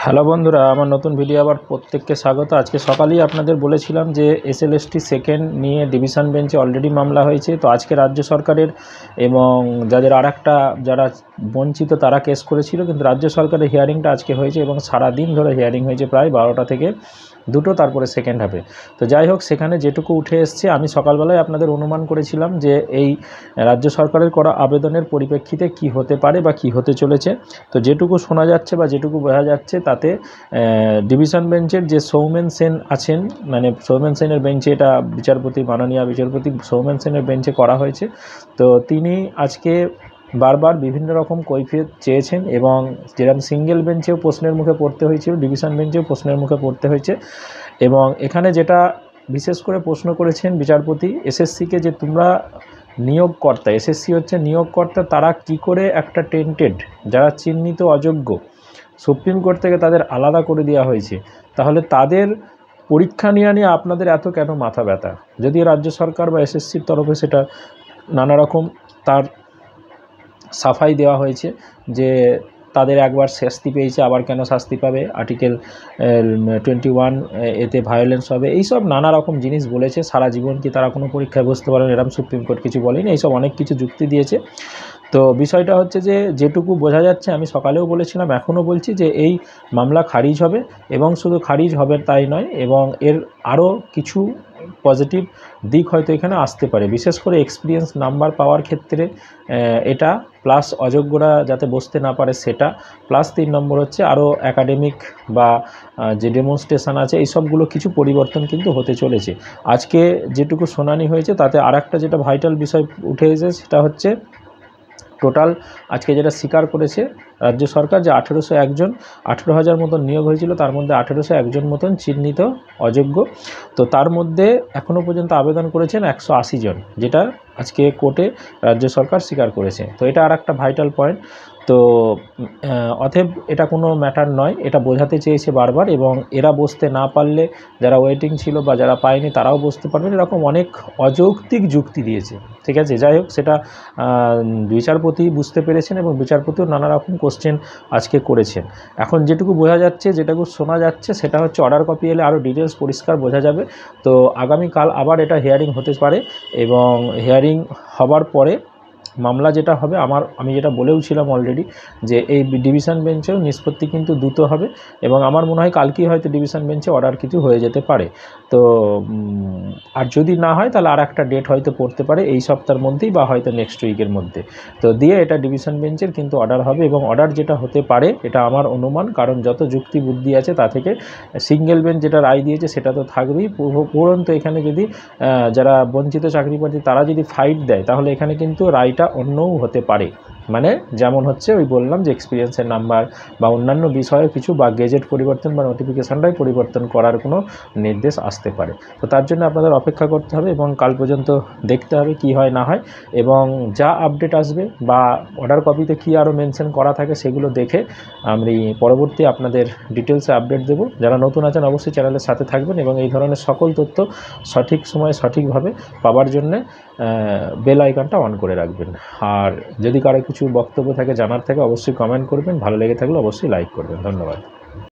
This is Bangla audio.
হ্যালো বন্ধুরা, আমার নতুন ভিডিও আবার প্রত্যেককে স্বাগত। আজকে সকালেই আপনাদের বলেছিলাম যে এসএলএসটি সেকেন্ড নিয়ে ডিভিশন বেঞ্চে অলরেডি মামলা হয়েছে। তো আজকে রাজ্য সরকারের এবং যাদের যারা বঞ্চিত তারা কেস করেছিল, কিন্তু রাজ্য সরকারের হিয়ারিংটা আজকে হয়েছে এবং সারাদিন ধরে হিয়ারিং হয়েছে, প্রায় 12টা থেকে 2টো, তারপরে সেকেন্ড হাফে। তো যাই হোক, সেখানে যেটুকু উঠে এসছে, আমি সকালবেলায় আপনাদের অনুমান করেছিলাম যে এই রাজ্য সরকারের করা আবেদনের পরিপ্রেক্ষিতে কি হতে পারে বা কি হতে চলেছে। তো যেটুকু শোনা যাচ্ছে বা যেটুকু বোঝা যাচ্ছে, তাতে ডিভিশন বেঞ্চের যে সৌমেন সেন আছেন, মানে সৌমেন সেনের বেঞ্চে এটা মাননীয় বিচারপতি সৌমেন সেনের বেঞ্চে করা হয়েছে। তো তিনি আজকে বারবার বিভিন্ন রকম কৈফিয়ত চেয়েছেন এবং যেরকম সিঙ্গেল বেঞ্চেও প্রশ্নের মুখে পড়তে হয়েছিল, ডিভিশন বেঞ্চেও প্রশ্নের মুখে পড়তে হয়েছে। এবং এখানে যেটা বিশেষ করে প্রশ্ন করেছেন বিচারপতি এসএসসিকে, যে তোমরা নিয়োগকর্তা, এসএসসি হচ্ছে নিয়োগকর্তা, তারা কি করে একটা টেন্টেড, যারা চিহ্নিত অযোগ্য, সুপ্রিম কোর্ট থেকে তাদের আলাদা করে দেওয়া হয়েছে, তাহলে তাদের পরীক্ষা নিয়ে আপনাদের এত কেন মাথা ব্যথা? যদিও রাজ্য সরকার বা এসএসসির তরফে সেটা নানা রকম তার সাফাই দেওয়া হয়েছে যে তাদের একবার শাস্তি পেয়েছে, আবার কেন শাস্তি পাবে, আর্টিকেল 21 এতে ভায়োলেন্স হবে, এইসব নানা রকম জিনিস বলেছে। সারা জীবন কি তারা কোনো পরীক্ষায় বসতে পারেন, এরকম সুপ্রিম কোর্ট কিছু বলেনি, এইসব অনেক কিছু যুক্তি দিয়েছে। তো বিষয়টা হচ্ছে যে যেটুকু বোঝা যাচ্ছে, আমি সকালেও বলেছিলাম, এখনও বলছি, যে এই মামলা খারিজ হবে এবং শুধু খারিজ হবে তাই নয়, এবং এর আরও কিছু পজিটিভ দিক হয়তো এখানে আসতে পারে, বিশেষ করে এক্সপিরিয়েন্স নাম্বার পাওয়ার ক্ষেত্রে এটা, প্লাস অযোগ্যরা যাতে বসতে না পারে সেটা, প্লাস 3 নম্বর হচ্ছে আরও একাডেমিক বা যে ডেমনস্ট্রেশন আছে, এই সবগুলো কিছু পরিবর্তন কিন্তু হতে চলেছে। আজকে যেটুকু শুনানি হয়েছে তাতে আরেকটা যেটা ভাইটাল বিষয় উঠে এসেছে, সেটা হচ্ছে টোটাল আজকে যেটা স্বীকার করেছে রাজ্য সরকার, যে 1801 জন, 18,000 মতন নিয়োগ হয়েছিল, তার মধ্যে 1801 জন মতন চিহ্নিত অযোগ্য। তো তার মধ্যে এখনও পর্যন্ত আবেদন করেছেন 180 জন, যেটা আজকে কোর্টে রাজ্য সরকার স্বীকার করেছে। তো এটা আর একটা ভাইটাল পয়েন্ট। তো অতএব এটা কোনো ম্যাটার নয়, এটা বোঝাতে চেয়েছে বারবার, এবং এরা বসতে না পারলে যারা ওয়েটিং ছিল বা যারা পায়নি তারাও বসতে পারবেন, এরকম অনেক অযৌক্তিক যুক্তি দিয়েছে। ঠিক আছে, যাই হোক, সেটা বিচারপতি বুঝতে পেরেছেন এবং বিচারপতিও নানা রকম কোশ্চেন আজকে করেছেন। এখন যেটুকু বোঝা যাচ্ছে, যেটুকু শোনা যাচ্ছে, সেটা হচ্ছে অর্ডার কপি এলে আরও ডিটেলস পরিষ্কার বোঝা যাবে। তো আগামীকাল আবার এটা হিয়ারিং হতে পারে, এবং হিয়ারিং হবার পরে মামলা যেটা হবে, আমি যেটা বলেওছিলাম অলরেডি, যে এই ডিভিশন বেঞ্চেও নিষ্পত্তি কিন্তু দ্রুত হবে, এবং আমার মনে হয় কালকেই হয়তো ডিভিশন বেঞ্চে অর্ডার কিছু হয়ে যেতে পারে। তো আর যদি না হয় তাহলে আর একটা ডেট হয়তো পড়তে পারে এই সপ্তাহের মধ্যেই, বা হয়তো নেক্সট উইকের মধ্যে। তো দিয়ে এটা ডিভিশন বেঞ্চের কিন্তু অর্ডার হবে, এবং অর্ডার যেটা হতে পারে এটা আমার অনুমান, কারণ যত যুক্তি বুদ্ধি আছে তা থেকে সিঙ্গেল বেঞ্চ যেটা রায় দিয়েছে সেটা তো থাকবেই। উপরন্তু এখানে যদি যারা বঞ্চিত চাকরি প্রার্থী তারা যদি ফাইট দেয়, তাহলে এখানে কিন্তু রায়টা অন্যও হতে পারে। মানে যেমন হচ্ছে ওই বললাম যে এক্সপিরিয়েন্সের নাম্বার বা অন্যান্য বিষয়ে কিছু, বা গেজেট পরিবর্তন বা নোটিফিকেশানটাই পরিবর্তন করার কোনো নির্দেশ আসতে পারে। তো তার জন্য আপনাদের অপেক্ষা করতে হবে এবং কাল পর্যন্ত দেখতে হবে কি হয় না হয়, এবং যা আপডেট আসবে বা অর্ডার কপিতে কি আরও মেনশন করা থাকে সেগুলো দেখে আমি পরবর্তী আপনাদের ডিটেলসে আপডেট দেবো। যারা নতুন আছেন অবশ্যই চ্যানেলের সাথে থাকবেন, এবং এই ধরনের সকল তথ্য সঠিক সময়ে সঠিকভাবে পাওয়ার জন্যে বেল আইকনটা অন করে রাখবেন। আর যদি কারো কিছু বক্তব্য থাকে, জানার থাকে, অবশ্যই কমেন্ট করবেন। ভালো লেগে থাকলে অবশ্যই লাইক করবেন। ধন্যবাদ।